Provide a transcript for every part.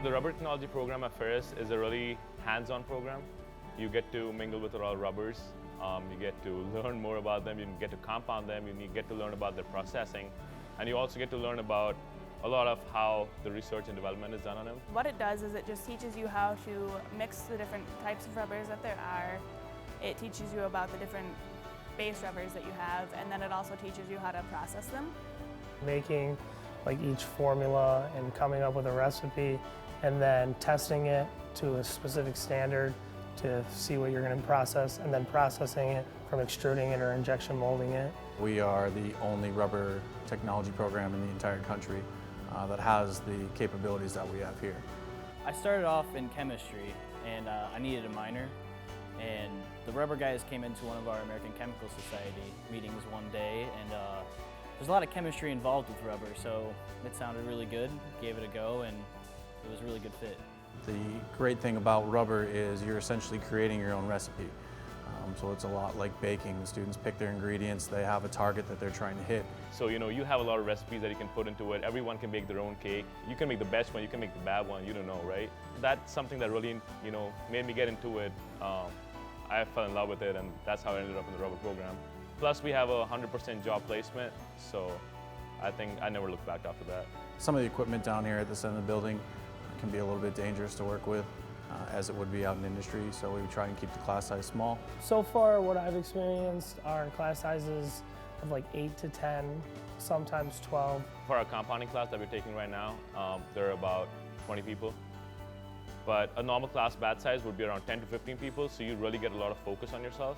The rubber technology program at Ferris is a really hands-on program. You get to mingle with a lot of rubbers. You get to learn more about them. You get to compound them. You get to learn about their processing. And you also get to learn about a lot of how the research and development is done on them. What it does is it just teaches you how to mix the different types of rubbers that there are. It teaches you about the different base rubbers that you have, and then it also teaches you how to process them. Making like each formula and coming up with a recipe and then testing it to a specific standard to see what you're going to process, and then processing it from extruding it or injection molding it. We are the only rubber technology program in the entire country that has the capabilities that we have here. I started off in chemistry and I needed a minor, and the rubber guys came into one of our American Chemical Society meetings one day, and there's a lot of chemistry involved with rubber, so it sounded really good, gave it a go, and it was a really good fit. The great thing about rubber is you're essentially creating your own recipe. So it's a lot like baking. The students pick their ingredients, they have a target that they're trying to hit. So you have a lot of recipes that you can put into it. Everyone can make their own cake. You can make the best one, you can make the bad one, you don't know, right? That's something that really made me get into it. I fell in love with it, and that's how I ended up in the rubber program. Plus we have a 100% job placement, so I think I never looked back after that. Some of the equipment down here at the center of the building can be a little bit dangerous to work with, as it would be out in industry, so we try and keep the class size small. So far what I've experienced are class sizes of like 8 to 10, sometimes 12. For our compounding class that we're taking right now, there are about 20 people. But a normal class batch size would be around 10 to 15 people, so you really get a lot of focus on yourself.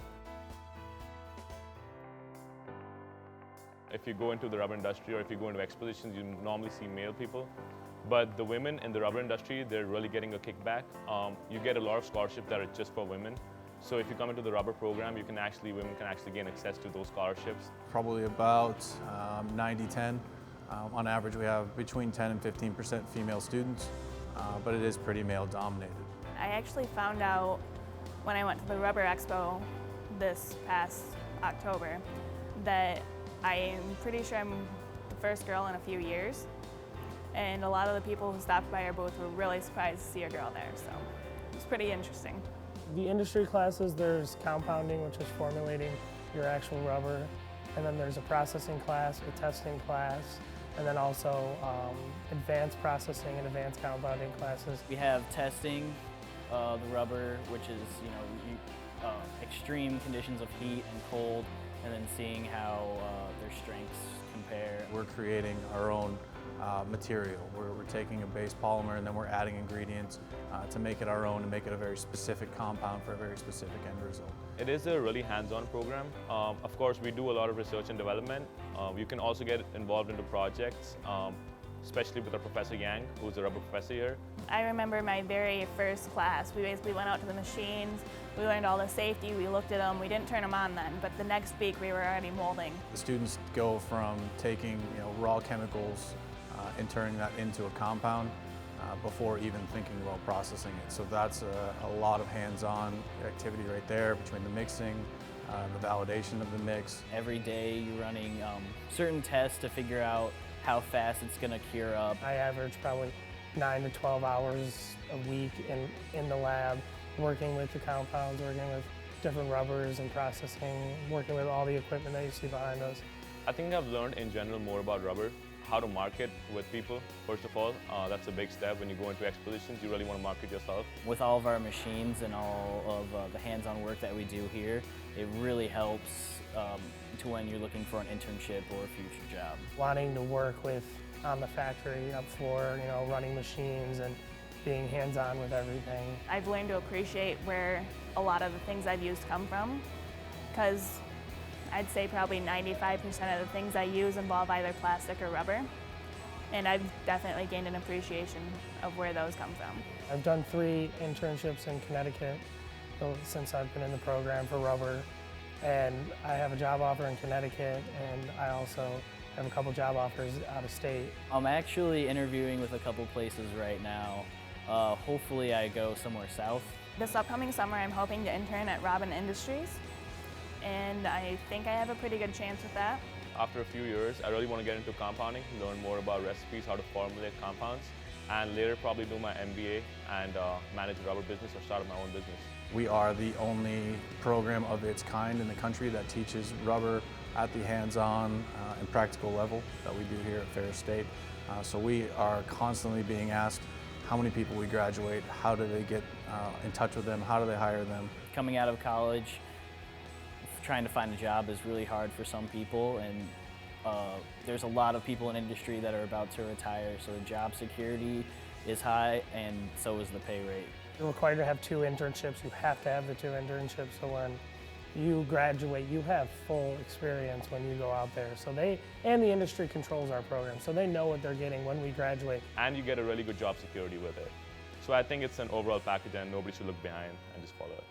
If you go into the rubber industry or if you go into expositions, you normally see male people. But the women in the rubber industry, they're really getting a kickback. You get a lot of scholarships that are just for women. So if you come into the rubber program, women can actually gain access to those scholarships. Probably about 90-10. On average, we have between 10 and 15% female students, but it is pretty male dominated. I actually found out when I went to the Rubber Expo this past October that I'm pretty sure I'm the first girl in a few years. And a lot of the people who stopped by our booth were really surprised to see a girl there, so it's pretty interesting. The industry classes, there's compounding, which is formulating your actual rubber, and then there's a processing class, a testing class, and then also advanced processing and advanced compounding classes. We have testing the rubber, which is extreme conditions of heat and cold, and then seeing how their strengths compare. We're creating our own material. We're taking a base polymer and then we're adding ingredients to make it our own and make it a very specific compound for a very specific end result. It is a really hands-on program. Of course, we do a lot of research and development. You can also get involved into projects, especially with our Professor Yang, who's a rubber professor here. I remember my very first class. We basically went out to the machines, we learned all the safety, we looked at them, we didn't turn them on then, but the next week we were already molding. The students go from taking raw chemicals and turning that into a compound before even thinking about processing it. So that's a lot of hands-on activity right there between the mixing, the validation of the mix. Every day you're running certain tests to figure out how fast it's going to cure up. I average probably 9 to 12 hours a week in the lab, working with the compounds, working with different rubbers and processing, working with all the equipment that you see behind us. I think I've learned in general more about rubber, how to market with people, first of all. That's a big step. When you go into expositions, you really want to market yourself. With all of our machines and all of the hands-on work that we do here, it really helps to when you're looking for an internship or a future job. Wanting to work on the factory up floor, running machines and being hands-on with everything. I've learned to appreciate where a lot of the things I've used come from, because I'd say probably 95% of the things I use involve either plastic or rubber, and I've definitely gained an appreciation of where those come from. I've done 3 internships in Connecticut since I've been in the program for rubber, and I have a job offer in Connecticut, and I also have a couple job offers out of state. I'm actually interviewing with a couple places right now. Hopefully I go somewhere south. This upcoming summer I'm hoping to intern at Robin Industries, and I think I have a pretty good chance with that. after a few years, I really want to get into compounding, learn more about recipes, how to formulate compounds, and later probably do my MBA and manage a rubber business or start my own business. We are the only program of its kind in the country that teaches rubber at the hands-on and practical level that we do here at Ferris State. So we are constantly being asked how many people we graduate, how do they get in touch with them, how do they hire them. Coming out of college, trying to find a job is really hard for some people, and there's a lot of people in industry that are about to retire, so the job security is high and so is the pay rate. You're required to have 2 internships. You have to have the 2 internships, so when you graduate, you have full experience when you go out there. So the industry controls our program, so they know what they're getting when we graduate. And you get a really good job security with it. So I think it's an overall package and nobody should look behind and just follow it.